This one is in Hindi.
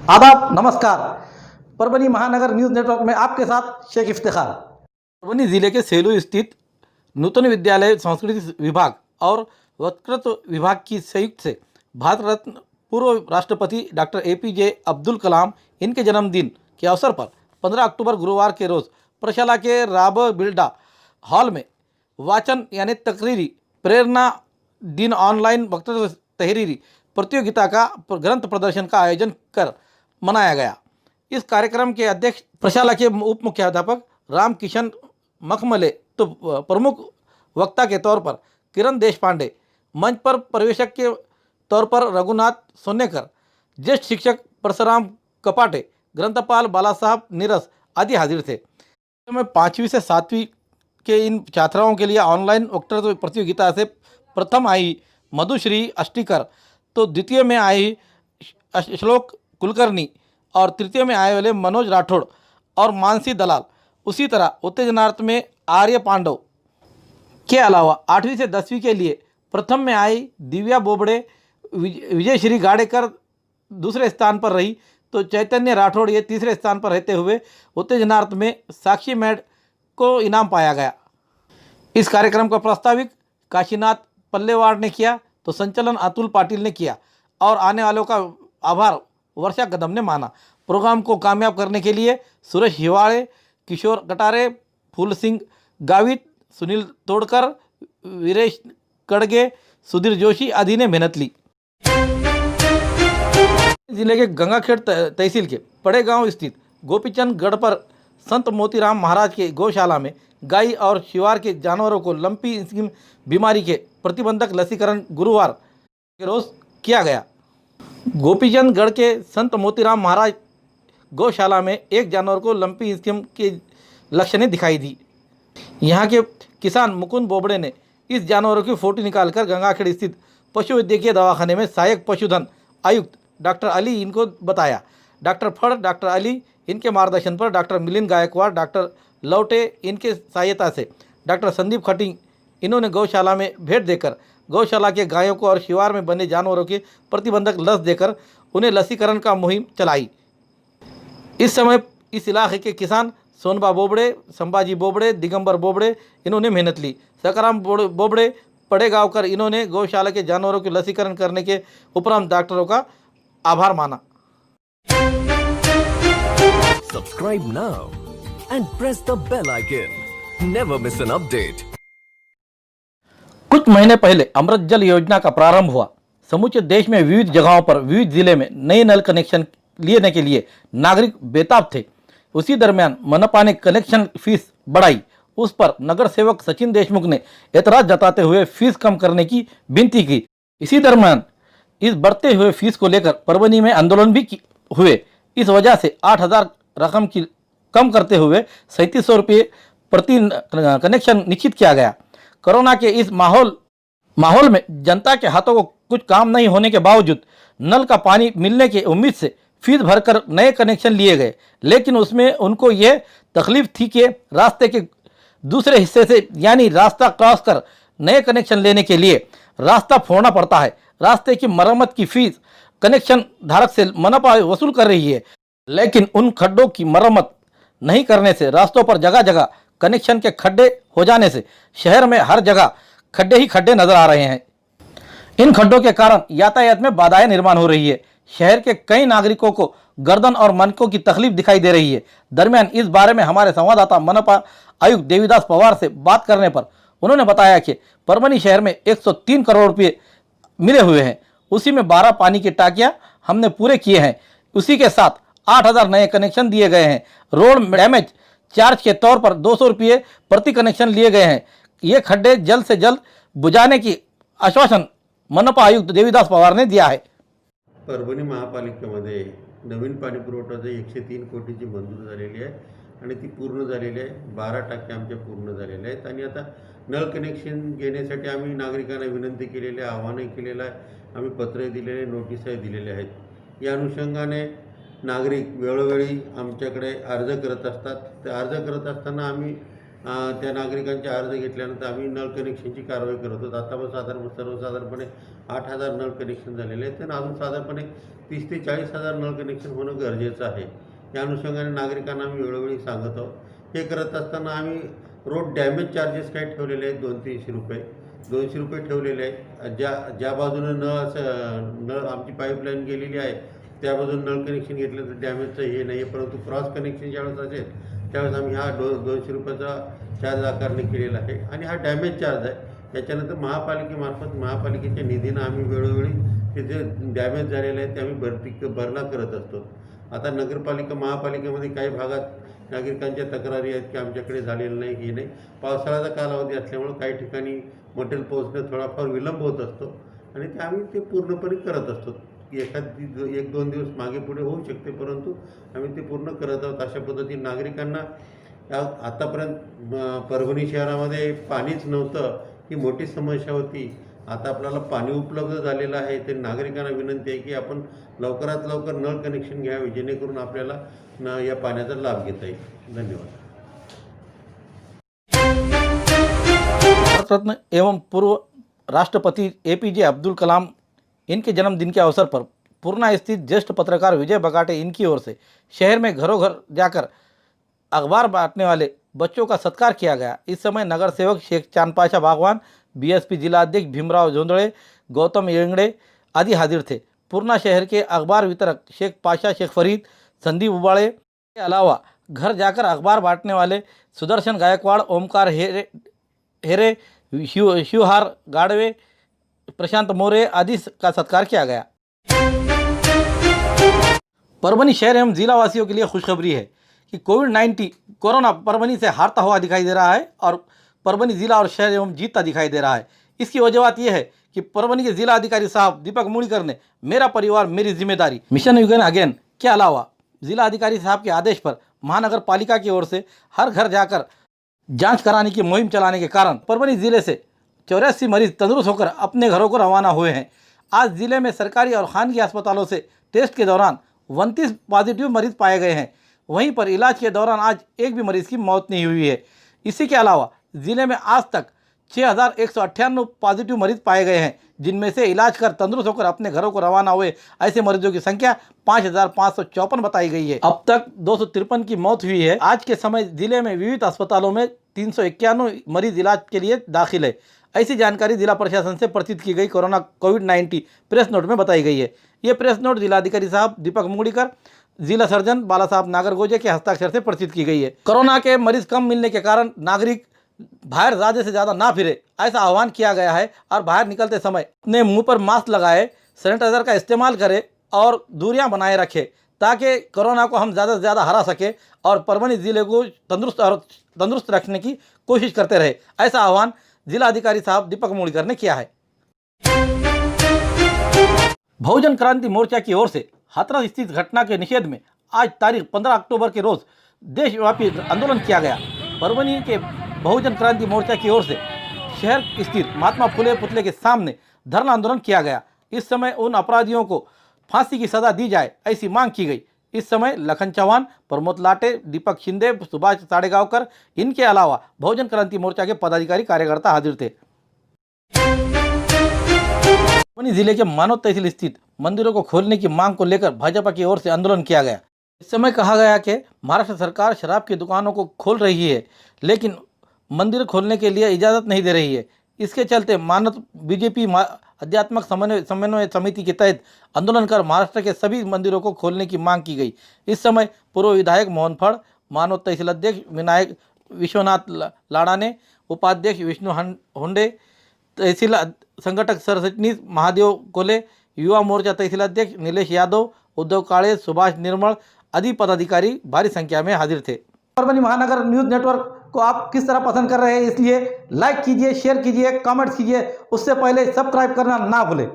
आदाब, नमस्कार। परभनी महानगर न्यूज़ नेटवर्क में आपके साथ शेख इफ्तिखार। परभनी जिले के सेलू स्थित नूतन विद्यालय संस्कृति विभाग और वक्तृत्व विभाग की संयुक्त से भारत रत्न पूर्व राष्ट्रपति डॉक्टर APJ अब्दुल कलाम इनके जन्मदिन के अवसर पर 15 अक्टूबर गुरुवार के रोज़ प्रशाला के राब बिल्डा हॉल में वाचन यानी तकरीरी प्रेरणा दिन ऑनलाइन वक्तृत्व तहरीरी प्रतियोगिता का ग्रंथ प्रदर्शन का आयोजन कर मनाया गया। इस कार्यक्रम के अध्यक्ष प्रशाला के उप मुख्याध्यापक राम किशन मखमले तो प्रमुख वक्ता के तौर पर किरण देशपांडे, मंच पर परिवेशक के तौर पर रघुनाथ सोनेकर, ज्येष्ठ शिक्षक परशुराम कपाटे, ग्रंथपाल बालासाहब नीरस आदि हाजिर थे। में 5वीं से 7वीं के इन छात्राओं के लिए ऑनलाइन वक्तृत्व प्रतियोगिता से प्रथम आई मधुश्री अष्टिकर, तो द्वितीय में आई श्लोक कुलकर्णी और तृतीय में आए वाले मनोज राठौड़ और मानसी दलाल। उसी तरह उत्तेजनार्थ में आर्य पांडव के अलावा 8वीं से 10वीं के लिए प्रथम में आई दिव्या बोबड़े, विजयश्री गाड़ेकर दूसरे स्थान पर रही, तो चैतन्य राठौड़ ये तीसरे स्थान पर रहते हुए उत्तेजनार्थ में साक्षी मैड को इनाम पाया गया। इस कार्यक्रम का प्रस्ताविक काशीनाथ पल्लेवाड़ ने किया, तो संचालन अतुल पाटिल ने किया और आने वालों का आभार वर्षा कदम ने माना। प्रोग्राम को कामयाब करने के लिए सुरेश हिवाड़े, किशोर कटारे, फूल सिंह गावित, सुनील तोड़कर, वीरेश कड़गे, सुधीर जोशी आदि ने मेहनत ली। जिले के गंगाखेड़ तहसील के पड़े गांव स्थित गोपीचंद गढ़ पर संत मोतीराम महाराज के गौशाला में गाय और शिवार के जानवरों को लंपी स्किन बीमारी के प्रतिबंधक लसीकरण गुरुवार के रोज किया गया। गोपीचंद गढ़ के संत मोतीराम महाराज गौशाला में एक जानवर को लंपी स्किन के लक्षणें दिखाई दी। यहाँ के किसान मुकुंद बोबड़े ने इस जानवरों की फोटो निकालकर गंगाखेड़ स्थित पशु वैद्यकीय दवाखाने में सहायक पशुधन आयुक्त डॉक्टर अली इनको बताया। डॉक्टर फड़ डॉक्टर अली इनके मार्गदर्शन पर डॉक्टर मिलिंद गायकवाड़, डॉक्टर लौटे इनके सहायता से डॉक्टर संदीप खटिंग इन्होंने गौशाला में भेंट देकर गौशाला के गायों को और शिवार में बने जानवरों की प्रतिबंधक लस देकर उन्हें लसीकरण का मुहिम चलाई। इस समय इस इलाके के किसान सोनबा बोबड़े, संभाजी बोबड़े, दिगंबर बोबड़े इन्होंने मेहनत ली। सकाराम बोबड़े पड़े गाँव कर इन्होंने गौशाला के जानवरों के लसीकरण करने के उपरांत डॉक्टरों का आभार माना। Subscribe now and press the bell icon. Never miss an update. कुछ महीने पहले अमृत जल योजना का प्रारंभ हुआ। समूचे देश में विविध जगहों पर विविध जिले में नए नल कनेक्शन लेने के लिए नागरिक बेताब थे। उसी दरमियान मनपा ने कनेक्शन फीस बढ़ाई। उस पर नगर सेवक सचिन देशमुख ने एतराज जताते हुए फीस कम करने की विनती की। इसी दरमियान इस बढ़ते हुए फीस को लेकर परभनी में आंदोलन भी हुए। इस वजह से 8,000 रकम की कम करते हुए 3700 रुपये प्रति कनेक्शन निश्चित किया गया। कोरोना के इस माहौल में जनता के हाथों को कुछ काम नहीं होने के बावजूद नल का पानी मिलने की उम्मीद से फीस भरकर नए कनेक्शन लिए गए, लेकिन उसमें उनको ये तकलीफ थी कि रास्ते के दूसरे हिस्से से यानी रास्ता क्रॉस कर नए कनेक्शन लेने के लिए रास्ता फोड़ना पड़ता है। रास्ते की मरम्मत की फीस कनेक्शन धारक से मनपा वसूल कर रही है, लेकिन उन खड्डों की मरम्मत नहीं करने से रास्तों पर जगह जगह कनेक्शन के खड्डे हो जाने से शहर में हर जगह खड्डे ही खड्डे नजर आ रहे हैं। इन खड्डों के कारण यातायात में बाधाएं निर्माण हो रही है। शहर के कई नागरिकों को गर्दन और मनकों की तकलीफ दिखाई दे रही है। दरमियान इस बारे में हमारे संवाददाता मनपा आयुक्त देवीदास पवार से बात करने पर उन्होंने बताया कि परभनी शहर में 103 करोड़ रुपये मिले हुए हैं। उसी में 12 पानी की टाकियां हमने पूरे किए हैं। उसी के साथ 8,000 नए कनेक्शन दिए गए हैं। रोड डैमेज चार्ज के तौर पर 200 रुपये प्रति कनेक्शन लिए गए हैं। ये खड्डे जल्द से जल्द बुझाने की आश्वासन मनपा आयुक्त देवीदास पवार ने दिया है। परभणी महापालिकेमध्ये नवीन पाणी पुरवठ्याचे 103 कोटीची मंजूर झालेली आहे आणि ती पूर्ण झालेली आहे। 12% आमच्या पूर्ण झालेले आहेत आणि आता नळ कनेक्शन घेण्यासाठी आम्ही नागरिकांना विनंती केलेली आहे, आव्हानही केलेलं आहे, आम्ही पत्र दिलेले, नोटीसही दिलेले आहेत। या अनुषंगाने नागरिक वेळोवेळी आमच्याकडे अर्ज करत असतात। ते अर्ज करत असताना आम्ही त्या नागरिकांचे अर्ज घेतल्यानंतर आम्ही नळ कनेक्शनची कारवाई करत होतो. आता पण सर्वसाधारणपणे 8,000 नळ कनेक्शन झालेले आहेत आणि अजून साधारणपणे 30,000 ते 40,000 नळ कनेक्शन होणं गरजेचं आहे. या अनुषंगाने नागरिकांना आम्ही वेळोवेळी सांगत आहोत. हे करत असताना आम्ही रोड डॅमेज चार्जेस काही ठेवलेले आहेत, 200-300 रुपये 200 रुपये ठेवलेले आहेत. ज्या बाजूनं नळ आमची पाईपलाईन गेलेली आहे त्या बाजून नळ कनेक्शन घेतलं तर डॅमेजचं हे नाही आहे, परंतु क्रॉस कनेक्शन ज्यावेळेस असेल त्यावेळेस आम्ही हा 200 रुपयाचा चार्ज आकारणे केलेला आहे आणि हा डॅमेज चार्ज आहे. त्याच्यानंतर महापालिकेच्या निधीनं आम्ही वेळोवेळी ते जे डॅमेज झालेले आहेत ते आम्ही भरणा करत असतो. आता महापालिकेमध्ये काही भागात नागरिकांच्या तक्रारी आहेत की आमच्याकडे झालेलं नाही, हे नाही. पावसाळ्याचा कालावधी असल्यामुळं काही ठिकाणी मटेरियल पोहोचण्यात थोडाफार विलंब होत असतो आणि ते आम्ही ते पूर्णपणे करत असतो. 1-2 दिवस मागे पुढे होऊ शकते, परंतु आम्ही ते पूर्ण करत आहोत. अशा पद्धतीने नागरिकांना आतापर्यंत परभणी शहरामध्ये पाणीच नव्हतं ही मोठी समस्या होती. आता आपल्याला पाणी उपलब्ध झालेलं आहे. ते नागरिकांना विनंती आहे की आपण लवकरात लवकर नळ कनेक्शन घ्यावे जेणेकरून आपल्याला या पाण्याचा लाभ घेता येईल. धन्यवाद. भारत रत्न एवं पूर्व राष्ट्रपति APJ अब्दुल कलाम इनके जन्मदिन के अवसर पर पूर्णा स्थित ज्येष्ठ पत्रकार विजय बगाटे इनकी ओर से शहर में घरों घर जाकर अखबार बांटने वाले बच्चों का सत्कार किया गया। इस समय नगर सेवक शेख चांदपाशा बागवान, BSP जिला अध्यक्ष भीमराव जोंदड़े, गौतम येंगड़े आदि हाजिर थे। पूर्णा शहर के अखबार वितरक शेख पाशा, शेख फरीद, संदीप उबाड़े के अलावा घर जाकर अखबार बांटने वाले सुदर्शन गायकवाड़, ओमकार हेरे, शिवहार गाड़वे, प्रशांत मोरे आदि का सत्कार किया गया। परभनी शहर एवं जिला वासियों के लिए खुशखबरी है कि कोविड-19 कोरोना परभनी से हारता हुआ दिखाई दे रहा है और परभनी जिला और शहर एवं जीतता दिखाई दे रहा है। इसकी वजह यह है कि परभनी के जिला अधिकारी साहब दीपक मुड़ीकर ने मेरा परिवार मेरी जिम्मेदारी मिशन यूगन अगेन के अलावा जिला अधिकारी साहब के आदेश पर महानगर पालिका की ओर से हर घर जाकर जांच कराने की मुहिम चलाने के कारण परभनी जिले से 84 मरीज तंदुरुस्त होकर अपने घरों को रवाना हुए हैं। आज जिले में सरकारी और खानगी अस्पतालों से टेस्ट के दौरान 29 पॉजिटिव मरीज पाए गए हैं। वहीं पर इलाज के दौरान आज एक भी मरीज की मौत नहीं हुई है। इसी के अलावा जिले में आज तक 6,198 पॉजिटिव मरीज पाए गए हैं, जिनमें से इलाज कर तंदुरुस्त होकर अपने घरों को रवाना हुए ऐसे मरीजों की संख्या 5,554 बताई गई है। अब तक 253 की मौत हुई है। आज के समय जिले में विविध अस्पतालों में 391 मरीज इलाज के लिए दाखिल है। ऐसी जानकारी जिला प्रशासन से प्रचित की गई कोविड-19 प्रेस नोट में बताई गई है। ये प्रेस नोट जिलाधिकारी साहब दीपक मुड़ीकर, जिला सर्जन बाला साहब नागरगोजे के हस्ताक्षर से प्रचित की गई है। कोरोना के मरीज कम मिलने के कारण नागरिक बाहर ज़्यादा से ज़्यादा ना फिरे, ऐसा आह्वान किया गया है और बाहर निकलते समय अपने मुंह पर मास्क लगाए, सैनिटाइजर का इस्तेमाल करें और दूरियां बनाए रखें ताकि कोरोना को हम ज़्यादा से ज़्यादा हरा सके और परभनी ज़िले को तंदुरुस्त रखने की कोशिश करते रहे। ऐसा आह्वान जिला अधिकारी साहब दीपक मुड़ीकर ने किया है। बहुजन क्रांति मोर्चा की ओर से हाथरस स्थित घटना के निषेध में आज तारीख 15 अक्टूबर के रोज देशव्यापी आंदोलन किया गया। परभनी के बहुजन क्रांति मोर्चा की ओर से शहर स्थित महात्मा फुले पुतले के सामने धरना आंदोलन किया गया। इस समय उन अपराधियों को फांसी की सजा दी जाए ऐसी मांग की गई। इस समय लखन चौहान, प्रमोद लाटे, दीपक शिंदे, सुभाष साड़ेगांवकर, इनके अलावा बहुजन क्रांति मोर्चा के पदाधिकारी कार्यकर्ता हाजिर थे। परभनी जिले के मानव तहसील स्थित मंदिरों को खोलने की मांग को लेकर भाजपा की ओर से आंदोलन किया गया। इस समय कहा गया कि महाराष्ट्र सरकार शराब की दुकानों को खोल रही है, लेकिन मंदिर खोलने के लिए इजाज़त नहीं दे रही है। इसके चलते मानव बीजेपी आध्यात्मिक समन्वय समिति के तहत आंदोलन कर महाराष्ट्र के सभी मंदिरों को खोलने की मांग की गई। इस समय पूर्व विधायक मोहन फड़, मानव तहसील अध्यक्ष विनायक विश्वनाथ लाड़ाने, उपाध्यक्ष विष्णु होंडे, तहसील संगठक सरचिटनीस महादेव कोले, युवा मोर्चा तहसील अध्यक्ष नीलेश यादव, उद्धव काळे, सुभाष निर्मल आदि पदाधिकारी भारी संख्या में हाजिर थे। परभनी महानगर न्यूज़ नेटवर्क को आप किस तरह पसंद कर रहे हैं, इसलिए लाइक कीजिए, शेयर कीजिए, कमेंट्स कीजिए। उससे पहले सब्सक्राइब करना ना भूलें।